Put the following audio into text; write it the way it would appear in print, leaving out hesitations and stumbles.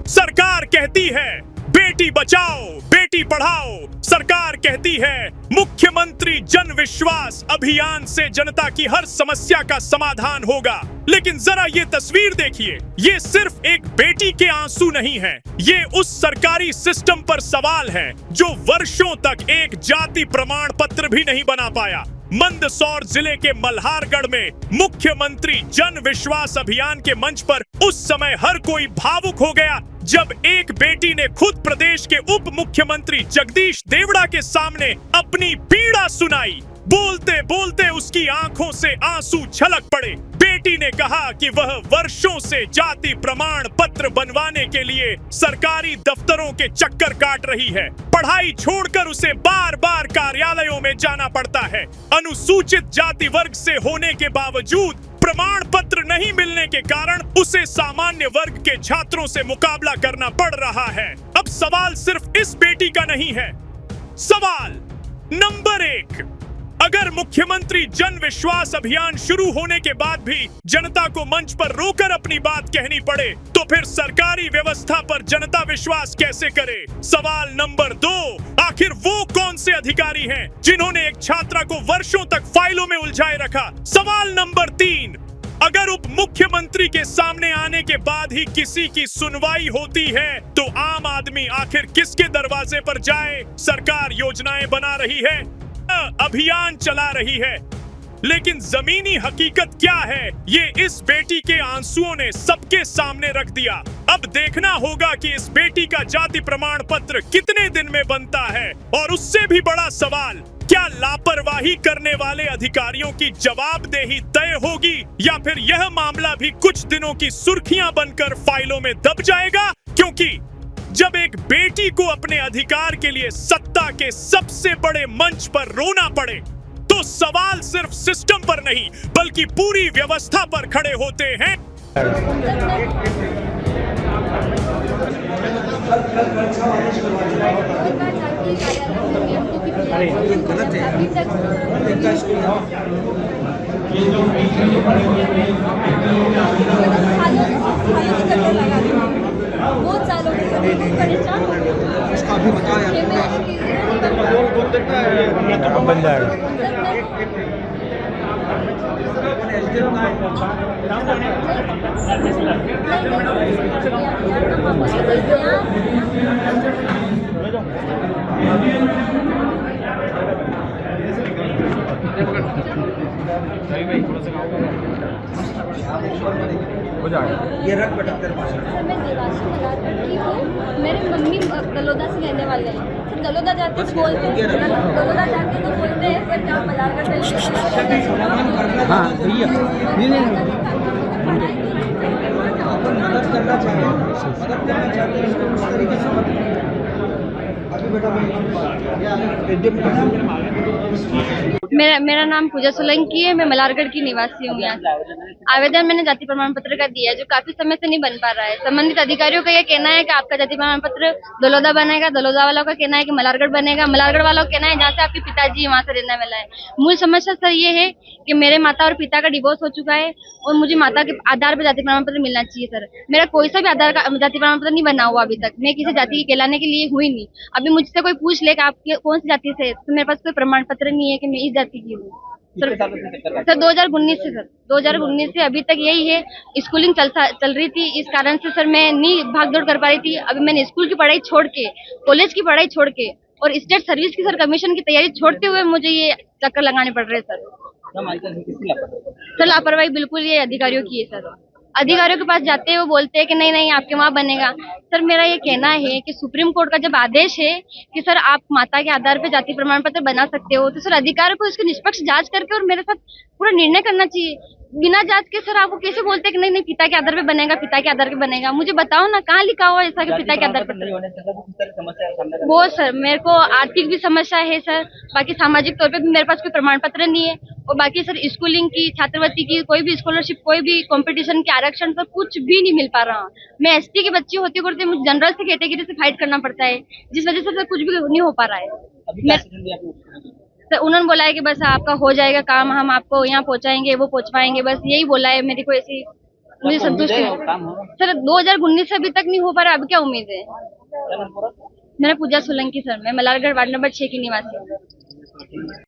सरकार कहती है बेटी बचाओ बेटी पढ़ाओ, सरकार कहती है मुख्यमंत्री जन विश्वास अभियान से जनता की हर समस्या का समाधान होगा। लेकिन जरा ये तस्वीर देखिए, ये सिर्फ एक बेटी के आंसू नहीं है, ये उस सरकारी सिस्टम पर सवाल है जो वर्षों तक एक जाति प्रमाण पत्र भी नहीं बना पाया। मंदसौर जिले के मल्हारगढ़ में मुख्यमंत्री जन विश्वास अभियान के मंच पर उस समय हर कोई भावुक हो गया जब एक बेटी ने खुद प्रदेश के उप मुख्यमंत्री जगदीश देवड़ा के सामने अपनी पीड़ा सुनाई। बोलते बोलते उसकी आंखों से आंसू छलक पड़े। बेटी ने कहा कि वह वर्षों से जाति प्रमाण पत्र बनवाने के लिए सरकारी दफ्तरों के चक्कर काट रही है। पढ़ाई छोड़कर उसे बार बार कार्यालयों में जाना पड़ता है। अनुसूचित जाति वर्ग से होने के बावजूद प्रमाण पत्र नहीं मिलने के कारण उसे सामान्य वर्ग के छात्रों से मुकाबला करना पड़ रहा है। अब सवाल सिर्फ इस बेटी का नहीं है। सवाल नंबर 1, अगर मुख्यमंत्री जन विश्वास अभियान शुरू होने के बाद भी जनता को मंच पर रोकर अपनी बात कहनी पड़े तो फिर सरकारी व्यवस्था पर जनता विश्वास कैसे करे? सवाल नंबर 2, आखिर वो कौन से अधिकारी हैं जिन्होंने एक छात्रा को वर्षों तक फाइलों में उलझाए रखा? सवाल नंबर 3, अगर उप मुख्यमंत्री के सामने आने के बाद ही किसी की सुनवाई होती है तो आम आदमी आखिर किसके दरवाजे पर जाए? सरकार योजनाएं बना रही है, अभियान चला रही है, लेकिन जमीनी हकीकत क्या है ये इस बेटी के आंसुओं ने सबके सामने रख दिया। अब देखना होगा कि इस बेटी का जाति प्रमाण पत्र कितने दिन में बनता है। और उससे भी बड़ा सवाल, क्या लापरवाही करने वाले अधिकारियों की जवाबदेही तय होगी या फिर यह मामला भी कुछ दिनों की सुर्खियां बनकर फाइलों में दब जाएगा? क्योंकि जब एक बेटी को अपने अधिकार के लिए सत्ता के सबसे बड़े मंच पर रोना पड़े तो सवाल सिर्फ सिस्टम पर नहीं बल्कि पूरी व्यवस्था पर खड़े होते हैं। अरे ये गलत है। बहुत सालों इसका अभी बताओ यार, बन जाएगा। हो जाएगा। ये रख बेटा तेरे पास। मैं देवासी मल्हारगढ़ की हूँ। मेरे मम्मी दलोदा से रहने वाले हैं। सर दलोदा जाते हैं बोलते हैं, दलोदा जाते तो बोलते हैं सर क्या मल्हारगढ़ में। हाँ भैया अपन मदद करना चाहते हैं उस तरीके से अभी बेटा मेरा नाम पूजा सोलंकी है। मैं मल्हारगढ़ की निवासी हूँ। यहाँ आवेदन मैंने जाति प्रमाण पत्र का दिया है जो काफी समय से नहीं बन पा रहा है। संबंधित अधिकारियों का यह कहना है कि आपका जाति प्रमाण पत्र दलोदा बनेगा, दलोदा वालों का कहना है कि मल्हारगढ़ बनेगा, मल्हारगढ़ वालों का कहना है जहाँ से आपके पिताजी वहाँ से रहने वाला है। मूल समस्या सर ये है कि मेरे माता और पिता का डिवोर्स हो चुका है और मुझे माता के आधार पर जाति प्रमाण पत्र मिलना चाहिए। सर मेरा कोई सा भी आधार का जाति प्रमाण पत्र नहीं बना हुआ अभी तक। मैं किसी जाति के कहलाने के लिए हुई नहीं। अभी मुझसे कोई पूछ ले कि आप कौन सी जाति से, तो मेरे पास कोई प्रमाण पत्र नहीं है कि मैं इस जाति की हूँ। सर 2019 से, सर 2019 से अभी तक यही है। स्कूलिंग चल रही थी, इस कारण से सर मैं नहीं भाग दौड़ कर पा रही थी। अभी मैंने स्कूल की पढ़ाई छोड़ के, कॉलेज की पढ़ाई छोड़ के और स्टेट सर्विस की सर कमीशन की तैयारी छोड़ते हुए मुझे ये चक्कर लगाने पड़ रहे हैं सर लापरवाही बिल्कुल ये अधिकारियों की है। सर अधिकारियों के पास जाते हैं, वो बोलते हैं कि नहीं नहीं आपके वहाँ बनेगा। सर मेरा ये कहना है कि सुप्रीम कोर्ट का जब आदेश है कि सर आप माता के आधार पर जाति प्रमाण पत्र बना सकते हो तो सर अधिकारियों को इसकी निष्पक्ष जांच करके और मेरे साथ पूरा निर्णय करना चाहिए। बिना जांच के सर आपको कैसे बोलते हैं कि नहीं नहीं पिता के आधार पे बनेगा, पिता के आधार पे बनेगा? मुझे बताओ ना कहाँ लिखा हुआ है ऐसा कि पिता के आधार पर। वो सर मेरे को आर्थिक भी समस्या है सर, बाकी सामाजिक तौर पे भी मेरे पास कोई प्रमाण पत्र नहीं है और बाकी सर स्कूलिंग की, छात्रवृत्ति की, कोई भी स्कॉलरशिप, कोई भी कंपटीशन के आरक्षण सर कुछ भी नहीं मिल पा रहा। मैं एसटी की बच्ची होते करते मुझे जनरल से कैटेगरी से फाइट करना पड़ता है जिस वजह से सर कुछ भी नहीं हो पा रहा है। सर उन्होंने बोला है कि बस आपका हो जाएगा काम, हम आपको यहाँ पहुँचाएंगे, वो पहुँचवाएंगे, बस यही बोला है। मेरी कोई ऐसी मुझे संतुष्टि सर 2019 से अभी तक नहीं हो पा रहा, अब क्या उम्मीद है। मेरा पूजा सोलंकी सर, मैं मलारगढ़ वार्ड नंबर 6 की निवासी हूँ।